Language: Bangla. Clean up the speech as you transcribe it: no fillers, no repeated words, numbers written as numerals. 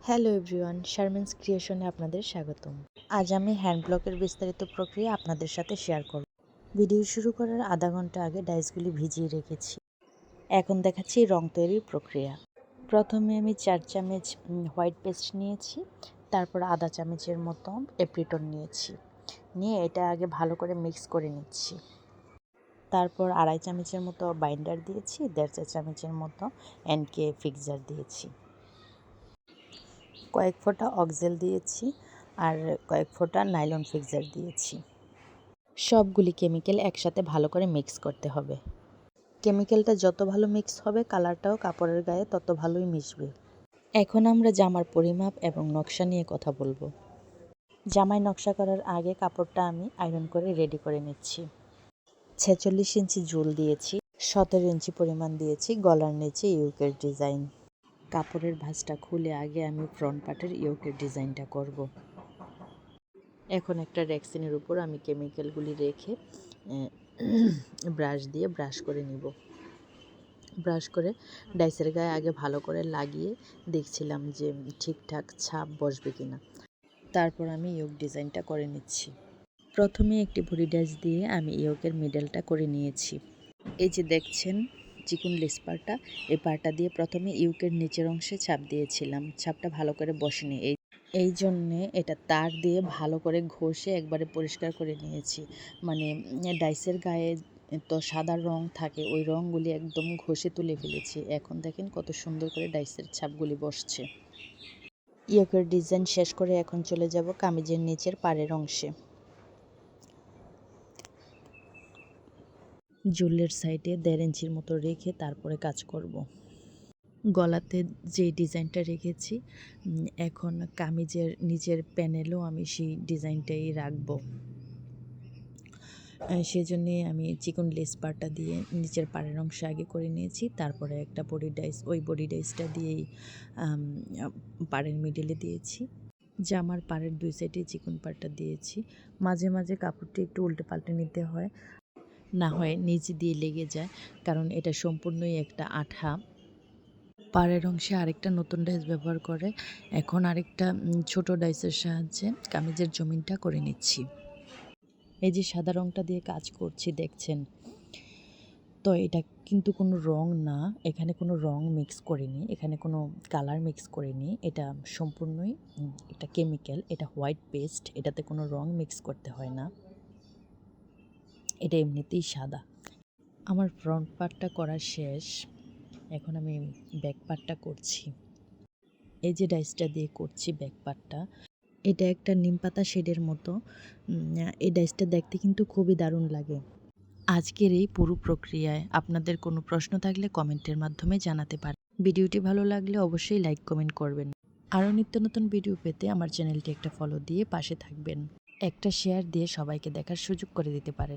হ্যালো এভরিওয়ান, শারমিনস ক্রিয়েশনে আপনাদের স্বাগতম। আজ আমি হ্যান্ড ব্লকের বিস্তারিত প্রক্রিয়া আপনাদের সাথে শেয়ার করব। ভিডিও শুরু করার আধা ঘন্টা আগে ডাইসগুলি ভিজিয়ে রেখেছি। এখন দেখাচ্ছি রং তৈরির প্রক্রিয়া। প্রথমে আমি 4 চামচ হোয়াইট পেস্ট নিয়েছি, তারপর আধা চামচের মতো এপ্রিটন নিয়েছি, নিয়ে এটা আগে ভালো করে মিক্স করে নিচ্ছি। তারপর 2.5 চামচের মতো বাইন্ডার দিয়েছি, 1.5 চা চামচের মতো এনকে ফিক্সার দিয়েছি, কয়েক ফোঁটা অক্সেল দিয়েছি আর কয়েক ফোঁটা নাইলন ফিক্সার দিয়েছি। সবগুলি কেমিক্যাল একসাথে ভালো করে মিক্স করতে হবে। কেমিক্যালটা যত ভালো মিক্স হবে কালারটাও কাপড়ের গায়ে তত ভালোই মিশবে। এখন আমরা জামার পরিমাপ এবং নকশা নিয়ে কথা বলবো। জামায় নকশা করার আগে কাপড়টা আমি আয়রন করে রেডি করে নিচ্ছি। 46 ইঞ্চি জুল দিয়েছি, 17 ইঞ্চি পরিমাণ দিয়েছি গলার নিচে ইউকের ডিজাইন। কাপড়ের ভাঁজটা খুলে আগে আমি ফ্রন্ট পার্টের ইয়োকের ডিজাইনটা করব। এখন একটা রেক্সিনের উপর আমি কেমিক্যালগুলি রেখে ব্রাশ দিয়ে ব্রাশ করে নিব। ব্রাশ করে ডাইসের গায়ে আগে ভালো করে লাগিয়ে দেখছিলাম যে ঠিকঠাক ছাপ বসবে কিনা। তারপর আমি ইয়োক ডিজাইনটা করে নিচ্ছি। প্রথমে একটি ভরি ডাইস দিয়ে আমি ইয়োকের মিডলটা করে নিয়েছি। এই যে দেখছেন চিকন লেস পার্টটা, এই পার্টটা দিয়ে প্রথমে ইয়োকের নিচের অংশে ছাপ দিয়েছিলাম। ছাপটা ভালো করে বসেনি, এই জন্যে এটা তার দিয়ে ভালো করে ঘষে একবারে পরিষ্কার করে নিয়েছি। মানে ডাইসের গায়ে তো সাদা রং থাকে, ওই রঙগুলি একদম ঘষে তুলে ফেলেছি। এখন দেখেন কত সুন্দর করে ডাইসের ছাপগুলি বসছে। ইয়োকের ডিজাইন শেষ করে এখন চলে যাব কামিজের নিচের পাড়ের অংশে। জুলের সাইডে 1.5 ইঞ্চির মতো রেখে তারপরে কাজ করব। গলাতে যে ডিজাইনটা রেখেছি, এখন কামিজের নিচের প্যানেলও আমি সেই ডিজাইনটাই রাখবো। সেজন্যে আমি চিকন লেস পার্টটা দিয়ে নিচের পাড়ের অংশে আগে করে নিয়েছি, তারপরে একটা বডি ডাইস, ওই বডি ডাইসটা দিয়েই পাড়ের মিডলে দিয়েছি। জামার পাড়ের 2 সাইডে চিকন পার্টটা দিয়েছি। মাঝে মাঝে কাপড়টি একটু উল্টে পাল্টে নিতে হয়, না হয় নিচ দিয়ে লেগে যায়, কারণ এটা সম্পূর্ণই একটা আঠা। পাড়ের অংশে আরেকটা নতুন ডাইস ব্যবহার করে এখন আরেকটা ছোট ডাইসের সাহায্যে কামিজের জমিনটা করে নিচ্ছি। এই যে সাদা রঙটা দিয়ে কাজ করছি দেখছেন, তো এটা কিন্তু কোনো রং না, এখানে কোনো রং মিক্স করিনি, এখানে কোনো কালার মিক্স করিনি, এটা সম্পূর্ণই একটা কেমিক্যাল, এটা হোয়াইট পেস্ট, এটাতে কোনো রং মিক্স করতে হয় না, এটা এমনিতেই সাদা। আমার ফ্রন্ট পার্টটা করা শেষ, এখন আমি ব্যাক পার্টটা করছি। এই যে ডাইসটা দিয়ে করছি ব্যাক পার্টটা, এটা একটা নিমপাতা শেডের মতো। এই ডাইসটা দেখতে কিন্তু খুবই দারুণ লাগে। আজকের এই পুরো প্রক্রিয়ায় আপনাদের কোনো প্রশ্ন থাকলে কমেন্টের মাধ্যমে জানাতে পারেন। ভিডিওটি ভালো লাগলে অবশ্যই লাইক কমেন্ট করবেন। আরও নিত্য নতুন ভিডিও পেতে আমার চ্যানেলটি একটা ফলো দিয়ে পাশে থাকবেন। একটা শেয়ার দিয়ে সবাইকে দেখার সুযোগ করে দিতে পারেন।